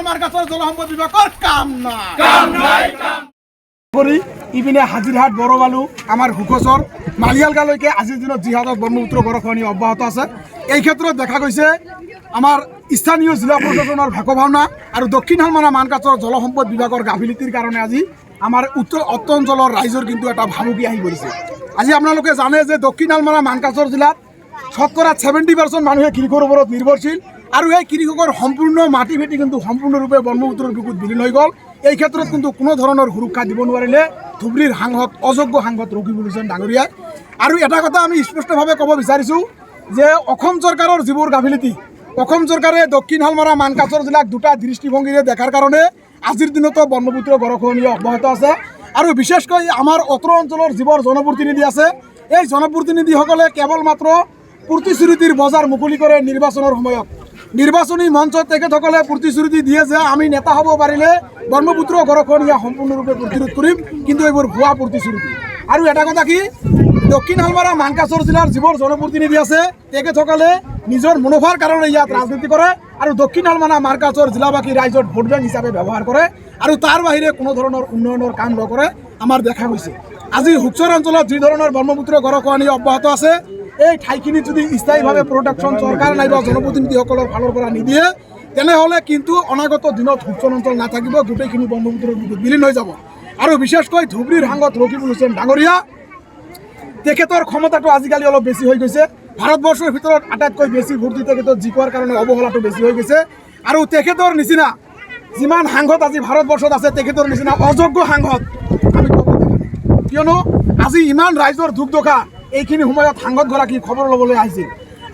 মাৰ্কাচৰ জলসম্পদ বিভাগেৰ কাম নাই কৰি ইপিনে হাজিৰহাট বড়বালু আমাৰ হুকচৰ মালিয়ালগালৈকে আজিৰ দিনত জিহাদত ব্ৰহ্মপুত্ৰ গড়খহনীয়া অব্যাহত আছে। এই ক্ষেত্ৰত দেখা গৈছে আমাৰ স্থানীয় জিলা প্ৰশাসনৰ ভাকভাওনা আৰু দক্ষিণ হালমাৰা মানকাচৰ জলসম্পদ বিভাগৰ গাফিলতিৰ কাৰণে আজি আমাৰ উত্তৰ অঞ্চলৰ ৰাইজৰ কিন্তু এটা ভাবুকি আহি পৰিছে। আজি আপোনালোকে জানে যে দক্ষিণ হালমাৰা মানকাচৰ জিলাত শতকৰা 70% মানুহে কৃষিৰ ওপৰত নিৰ্ভৰশীল আৰু এই কৃষকৰ সম্পূৰ্ণ মাটি ভেটি কিন্তু সম্পূৰ্ণৰূপে ব্ৰহ্মপুত্ৰৰ বুকুত বিলীন হৈ গ'ল। এই ক্ষেত্ৰত কিন্তু কোনো ধৰণৰ সুৰক্ষা দিব নোৱাৰিলে ধুবুৰীৰ সাংসদ অযোগ্য সাংসদ ৰকিবুল হুছেইন ডাঙৰীয়াই। আৰু এটা কথা আমি স্পষ্টভাৱে ক'ব বিচাৰিছোঁ যে অসম চৰকাৰৰ যিবোৰ গাফিলতি, অসম চৰকাৰে দক্ষিণ হালমাৰা মানকাচৰ জিলাক দুটা দৃষ্টিভংগীৰে দেখাৰ কাৰণে আজিৰ দিনতো ব্ৰহ্মপুত্ৰ গড়খহনীয়া অব্যাহত আছে। আৰু বিশেষকৈ আমাৰ অত্ৰ অঞ্চলৰ যিবোৰ জনপ্ৰতিনিধি আছে, এই জনপ্ৰতিনিধিসকলে কেৱল মাত্ৰ প্ৰতিশ্ৰুতিৰ বজাৰ মুকলি কৰে। নিৰ্বাচনৰ সময়ত নিৰ্বাচনী মঞ্চত তেখেতসকলে প্ৰতিশ্ৰুতি দিয়ে যে আমি নেতা হ'ব পাৰিলে ব্ৰহ্মপুত্ৰ গড়খহনীয়া সম্পূৰ্ণৰূপে প্ৰতিৰোধ কৰিম, কিন্তু এইবোৰ ভুৱা প্ৰতিশ্ৰুতি। আৰু এটা কথা কি, দক্ষিণ হালমাৰা মানকাচৰ জিলাৰ যিবোৰ জনপ্ৰতিনিধি আছে তেখেতসকলে নিজৰ মুনাফাৰ কাৰণে ইয়াত ৰাজনীতি কৰে আৰু দক্ষিণ হালমাৰা মানকাচৰ জিলাবাসী ৰাইজৰ ভোট বেংক হিচাপে ব্যৱহাৰ কৰে আৰু তাৰ বাহিৰে কোনো ধৰণৰ উন্নয়নৰ কাম নকৰে আমাৰ দেখা গৈছে। আজি হুকচৰ অঞ্চলত যি ধৰণৰ ব্ৰহ্মপুত্ৰ গড়খহনীয়া অব্যাহত আছে, এই ঠাইখিনি যদি স্থায়ীভাৱে প্ৰটেকশ্যন চৰকাৰ নাইবা জনপ্ৰতিনিধিসকলৰ ফালৰ পৰা নিদিয়ে তেনেহ'লে কিন্তু অনাগত দিনত হুকচৰ অঞ্চল নাথাকিব, গোটেইখিনি ব্ৰহ্মপুত্ৰৰ বুকুত বিলীন হৈ যাব। আৰু বিশেষকৈ ধুবুৰীৰ সাংসদ ৰকিবুল হুছেইন ডাঙৰীয়া, তেখেতৰ ক্ষমতাটো আজিকালি অলপ বেছি হৈ গৈছে। ভাৰতবৰ্ষৰ ভিতৰত আটাইতকৈ বেছি ভোট দি তেখেতৰ জিকাৰ কাৰণে অৱহেলাটো বেছি হৈ গৈছে। আৰু তেখেতৰ নিচিনা যিমান সাংসদ আজি ভাৰতবৰ্ষত আছে, তেখেতৰ নিচিনা অযোগ্য সাংসদ আমি ক'ব দেখা নাই। কিয়নো আজি ইমান ৰাইজৰ দুখ দশা এইখিনি সময়ত সাংসদগৰাকী খবৰ ল'বলৈ আহিছিল।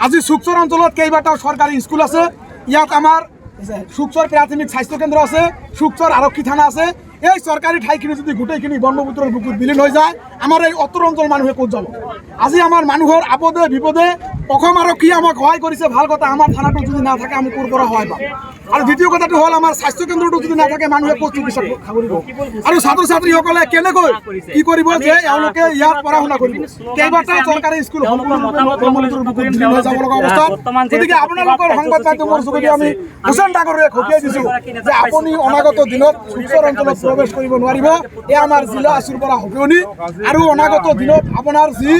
আজি চুকচৰ অঞ্চলত কেইবাটাও চৰকাৰী স্কুল আছে, ইয়াত আমাৰ চুকচৰ প্ৰাথমিক স্বাস্থ্য কেন্দ্ৰ আছে, চুকচৰ আৰক্ষী থানা আছে। এই চৰকাৰী ঠাইখিনি যদি গোটেইখিনি ব্ৰহ্মপুত্ৰৰ বুকুত বিলীন হৈ যায়, আমাৰ এই অত্ৰ অঞ্চল মানুহে ক'ত যাব? আজি আমাৰ মানুহৰ আপদে বিপদে অসম আৰক্ষীয়ে আমাক সহায় কৰিছে, ভাল কথা। আমাৰ থানাটো যদি নাথাকে আমি ক'ৰ পৰা সহায় পাম? আৰু দ্বিতীয় কথাটো হ'ল আমাৰ স্বাস্থ্য কেন্দ্ৰটো যদি নাথাকে মানুহে ক'ত চিকিৎসা কৰিব? আৰু ছাত্ৰ ছাত্ৰীসকলে কেনেকৈ কি কৰিব যে এওঁলোকে ইয়াত পঢ়া শুনা কৰিব? কেইবাটাও চৰকাৰী স্কুল সম্পূৰ্ণৰূপে ব্ৰহ্মপুত্ৰৰ বুকুত বিলীন হৈ যাব লগা অৱস্থাত। গতিকে আপোনালোকৰ সংবাদ মাধ্যমৰ যোগেদি আমি হুছেইন ডাঙৰীয়াক সকীয়াই দিছোঁ যে আপুনি অনাগত দিনত চুকচৰ অঞ্চলত প্ৰৱেশ কৰিব নোৱাৰিব। এয়া আমাৰ জিলা আছুৰ পৰা সকীয়নি। আৰু অনাগত দিনত আপোনাৰ যি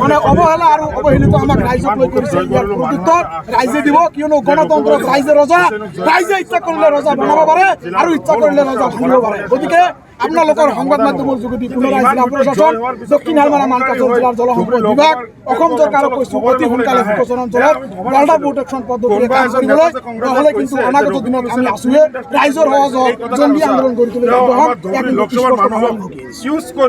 মানে অৱহেলা আৰু অৱহেলিত আমাক ৰাইজক লৈ কৰিছে, ইয়াৰ প্ৰত্যুত্তৰ ৰাইজে দিব। কিয়নো গণতন্ত্ৰত ৰাইজে ৰজা, ৰাইজে ইচ্ছা কৰিলে ৰজা বনাব পাৰে আৰু ইচ্ছা কৰিলে ৰজা ভাঙিব পাৰে। গতিকে আপোনালোকৰ সংবাদ মাধ্যমৰ যোগেদি পুনৰাই জিলা প্ৰশাসন, দক্ষিণ হালমাৰা মানকাচৰ জিলাৰ জলসম্পদ বিভাগ, অসম চৰকাৰক কৈছোঁ অতি সোনকালে হুকচৰ অঞ্চলত ৱাটাৰ প্ৰটেকশ্যন পদ্ধতিৰে কাম কৰিবলৈ, নহ'লে কিন্তু অনাগত দিনত আমি আছোঁৱে ৰাইজৰ সহযোগ জঙ্গী আন্দোলন গঢ়ি তুলিবলৈ